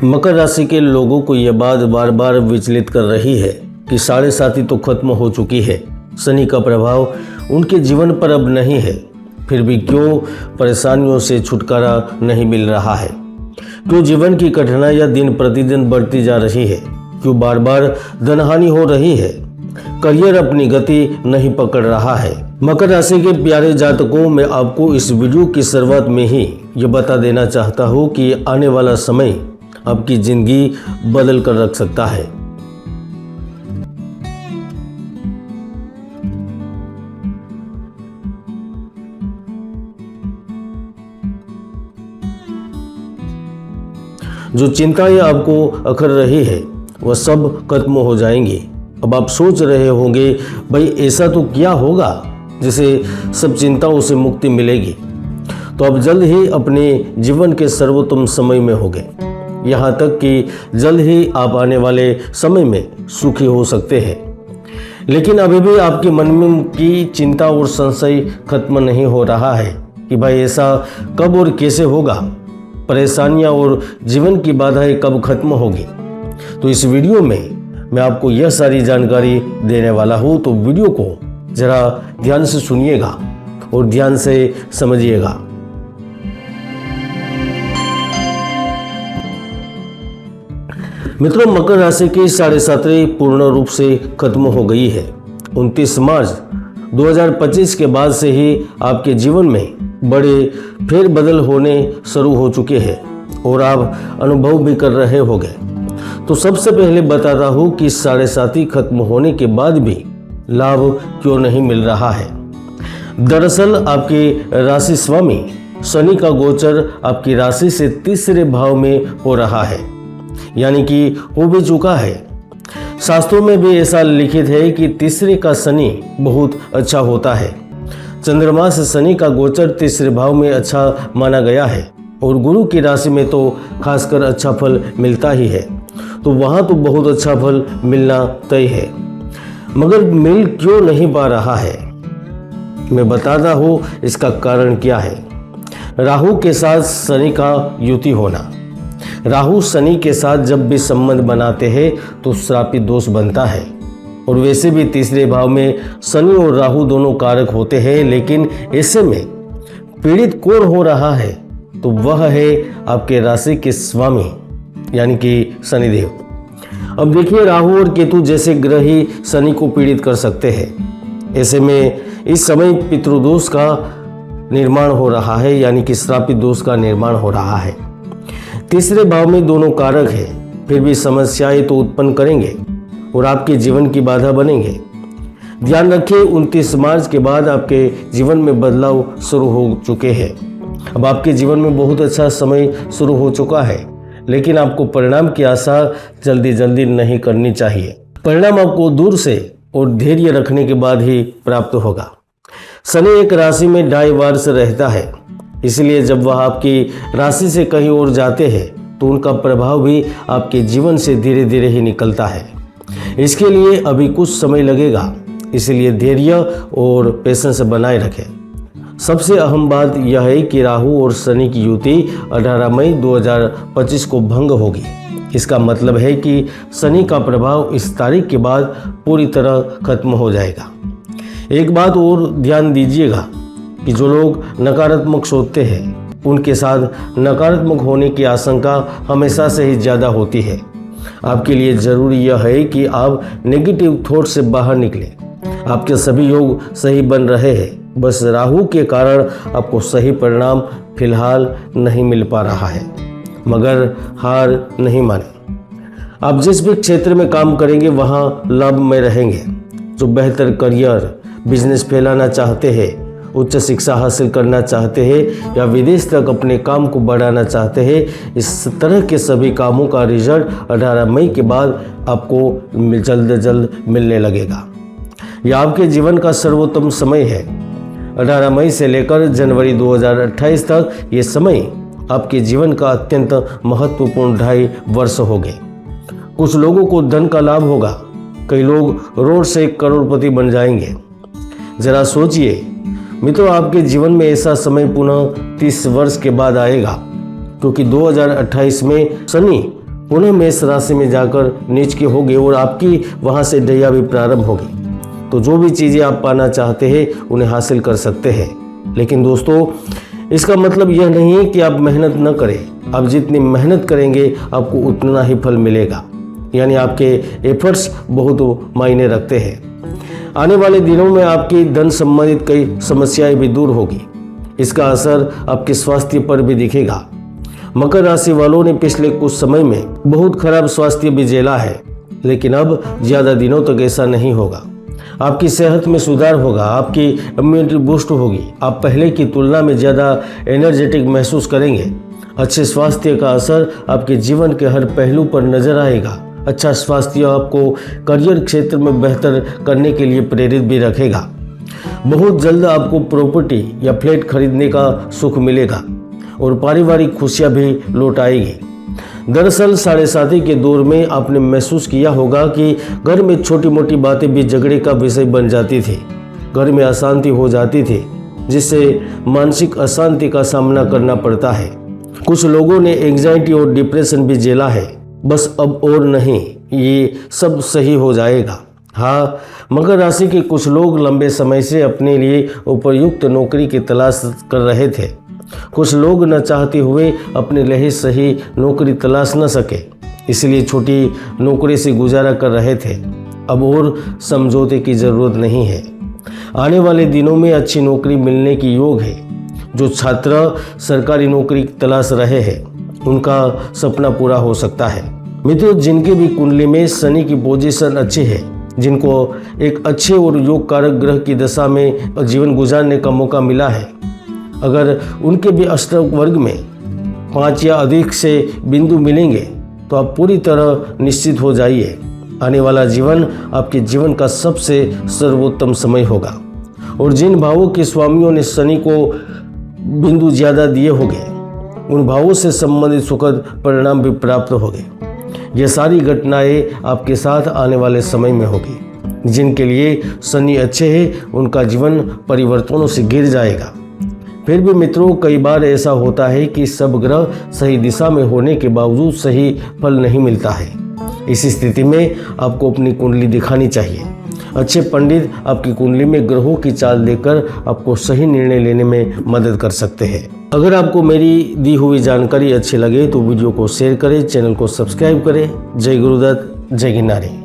मकर राशि के लोगों को यह बात बार बार विचलित कर रही है कि साढ़े साथी तो खत्म हो चुकी है, शनि का प्रभाव उनके जीवन पर अब नहीं है, फिर भी क्यों परेशानियों से छुटकारा नहीं मिल रहा है, क्यों जीवन की कठिनाइयां दिन प्रतिदिन बढ़ती जा रही है, क्यों बार बार धनहानि हो रही है, करियर अपनी गति नहीं पकड़ रहा है। मकर राशि के प्यारे जातकों, मैं आपको इस वीडियो की शुरुआत में ही ये बता देना चाहता हूँ कि आने वाला समय आपकी जिंदगी बदल कर रख सकता है। जो चिंताएं आपको अखर रही है वह सब खत्म हो जाएंगी। अब आप सोच रहे होंगे, भाई ऐसा तो क्या होगा जिसे सब चिंताओं से मुक्ति मिलेगी। तो आप जल्द ही अपने जीवन के सर्वोत्तम समय में होंगे, यहाँ तक कि जल्द ही आप आने वाले समय में सुखी हो सकते हैं। लेकिन अभी भी आपके मन में की चिंता और संशय खत्म नहीं हो रहा है कि भाई ऐसा कब और कैसे होगा, परेशानियां और जीवन की बाधाएं कब खत्म होगी। तो इस वीडियो में मैं आपको यह सारी जानकारी देने वाला हूं, तो वीडियो को जरा ध्यान से सुनिएगा और ध्यान से समझिएगा। मित्रों, मकर राशि की साढ़े सातवीं पूर्ण रूप से खत्म हो गई है। 29 मार्च 2025 के बाद से ही आपके जीवन में बड़े फेरबदल होने शुरू हो चुके हैं और आप अनुभव भी कर रहे होंगे। तो सबसे पहले बताता हूँ कि साढ़े साथी खत्म होने के बाद भी लाभ क्यों नहीं मिल रहा है। दरअसल आपके राशि स्वामी शनि का गोचर आपकी राशि से तीसरे भाव में हो रहा है, यानी कि हो भी चुका है। शास्त्रों में भी ऐसा लिखित है कि तीसरे का शनि बहुत अच्छा होता है। चंद्रमा से शनि का गोचर तीसरे भाव में अच्छा माना गया है और गुरु की राशि में तो खासकर अच्छा फल मिलता ही है, तो वहाँ तो बहुत अच्छा फल मिलना तय है। मगर मिल क्यों नहीं पा रहा है, मैं बताता हूँ इसका कारण क्या है। राहु के साथ शनि का युति होना। राहु शनि के साथ जब भी संबंध बनाते हैं तो श्रापित दोष बनता है, और वैसे भी तीसरे भाव में शनि और राहु दोनों कारक होते हैं। लेकिन ऐसे में पीड़ित कौन हो रहा है, तो वह है आपके राशि के स्वामी यानी कि शनिदेव। अब देखिए, राहु और केतु जैसे ग्रह ही शनि को पीड़ित कर सकते हैं। ऐसे में इस समय पितृदोष का निर्माण हो रहा है, यानी कि श्रापित दोष का निर्माण हो रहा है। तीसरे भाव में दोनों कारक है, फिर भी समस्याएं तो उत्पन्न करेंगे और आपके जीवन की बाधा बनेंगे। ध्यान रखिए, 29 मार्च के बाद आपके जीवन में बदलाव शुरू हो चुके हैं। अब आपके जीवन में बहुत अच्छा समय शुरू हो चुका है, लेकिन आपको परिणाम की आशा जल्दी जल्दी नहीं करनी चाहिए। परिणाम आपको दूर से और धैर्य रखने के बाद ही प्राप्त होगा। शनि एक राशि में 2.5 वर्ष रहता है, इसलिए जब वह आपकी राशि से कहीं और जाते हैं तो उनका प्रभाव भी आपके जीवन से धीरे धीरे ही निकलता है। इसके लिए अभी कुछ समय लगेगा, इसलिए धैर्य और पेशेंस बनाए रखें। सबसे अहम बात यह है कि राहु और शनि की युति 18 मई 2025 को भंग होगी। इसका मतलब है कि शनि का प्रभाव इस तारीख के बाद पूरी तरह खत्म हो जाएगा। एक बात और ध्यान दीजिएगा कि जो लोग नकारात्मक सोचते हैं उनके साथ नकारात्मक होने की आशंका हमेशा से ही ज़्यादा होती है। आपके लिए ज़रूरी यह है कि आप नेगेटिव थॉट से बाहर निकलें। आपके सभी योग सही बन रहे हैं, बस राहु के कारण आपको सही परिणाम फिलहाल नहीं मिल पा रहा है। मगर हार नहीं माने, आप जिस भी क्षेत्र में काम करेंगे वहाँ लाभ में रहेंगे। जो बेहतर करियर, बिजनेस फैलाना चाहते हैं, उच्च शिक्षा हासिल करना चाहते हैं या विदेश तक अपने काम को बढ़ाना चाहते हैं, इस तरह के सभी कामों का रिजल्ट 18 मई के बाद आपको जल्द जल्द मिलने लगेगा। यह आपके जीवन का सर्वोत्तम समय है। 18 मई से लेकर जनवरी 2028 तक ये समय आपके जीवन का अत्यंत महत्वपूर्ण 2.5 वर्ष हो गए। कुछ लोगों को धन का लाभ होगा, कई लोग रोड से करोड़पति बन जाएंगे। जरा सोचिए मित्रों, आपके जीवन में ऐसा समय पुनः 30 वर्ष के बाद आएगा, क्योंकि 2028 में शनि पुनः मेष राशि में जाकर नीच के होंगे और आपकी वहाँ से दैया भी प्रारंभ होगी। तो जो भी चीज़ें आप पाना चाहते हैं उन्हें हासिल कर सकते हैं। लेकिन दोस्तों, इसका मतलब यह नहीं है कि आप मेहनत न करें। आप जितनी मेहनत करेंगे आपको उतना ही फल मिलेगा, यानी आपके एफर्ट्स बहुत मायने रखते हैं। आने वाले दिनों में आपकी धन संबंधित कई समस्याएं भी दूर होगी। इसका असर आपके स्वास्थ्य पर भी दिखेगा। मकर राशि वालों ने पिछले कुछ समय में बहुत खराब स्वास्थ्य भी झेला है, लेकिन अब ज़्यादा दिनों तक ऐसा नहीं होगा। आपकी सेहत में सुधार होगा, आपकी इम्यूनिटी बूस्ट होगी, आप पहले की तुलना में ज़्यादा एनर्जेटिक महसूस करेंगे। अच्छे स्वास्थ्य का असर आपके जीवन के हर पहलू पर नजर आएगा। अच्छा स्वास्थ्य आपको करियर क्षेत्र में बेहतर करने के लिए प्रेरित भी रखेगा। बहुत जल्द आपको प्रॉपर्टी या फ्लैट खरीदने का सुख मिलेगा और पारिवारिक खुशियां भी लौट आएगी। दरअसल 7.5 के दौर में आपने महसूस किया होगा कि घर में छोटी मोटी बातें भी झगड़े का विषय बन जाती थी। घर में अशांति हो जाती थी, जिससे मानसिक अशांति का सामना करना पड़ता है। कुछ लोगों ने एंग्जाइटी और डिप्रेशन भी झेला है। बस अब और नहीं, ये सब सही हो जाएगा। हाँ, मकर राशि के कुछ लोग लंबे समय से अपने लिए उपयुक्त नौकरी की तलाश कर रहे थे। कुछ लोग न चाहते हुए अपने लिए सही नौकरी तलाश न सके, इसलिए छोटी नौकरी से गुजारा कर रहे थे। अब और समझौते की ज़रूरत नहीं है। आने वाले दिनों में अच्छी नौकरी मिलने की योग है। जो छात्र सरकारी नौकरी तलाश रहे हैं उनका सपना पूरा हो सकता है। मित्रों, जिनके भी कुंडली में शनि की पोजीशन अच्छी है, जिनको एक अच्छे और योग कारक ग्रह की दशा में जीवन गुजारने का मौका मिला है, अगर उनके भी अष्टक वर्ग में 5 या अधिक से बिंदु मिलेंगे तो आप पूरी तरह निश्चित हो जाइए, आने वाला जीवन आपके जीवन का सबसे सर्वोत्तम समय होगा। और जिन भावों के स्वामियों ने शनि को बिंदु ज़्यादा दिए होंगे, उन भावों से संबंधित सुखद परिणाम भी प्राप्त होंगे। ये सारी घटनाएं आपके साथ आने वाले समय में होगी। जिनके लिए शनि अच्छे हैं उनका जीवन परिवर्तनों से घिर जाएगा। फिर भी मित्रों, कई बार ऐसा होता है कि सब ग्रह सही दिशा में होने के बावजूद सही फल नहीं मिलता है। इस स्थिति में आपको अपनी कुंडली दिखानी चाहिए। अच्छे पंडित आपकी कुंडली में ग्रहों की चाल देकर आपको सही निर्णय लेने में मदद कर सकते हैं। अगर आपको मेरी दी हुई जानकारी अच्छी लगे तो वीडियो को शेयर करें, चैनल को सब्सक्राइब करें। जय गुरुदत्त, जय गिरनारी।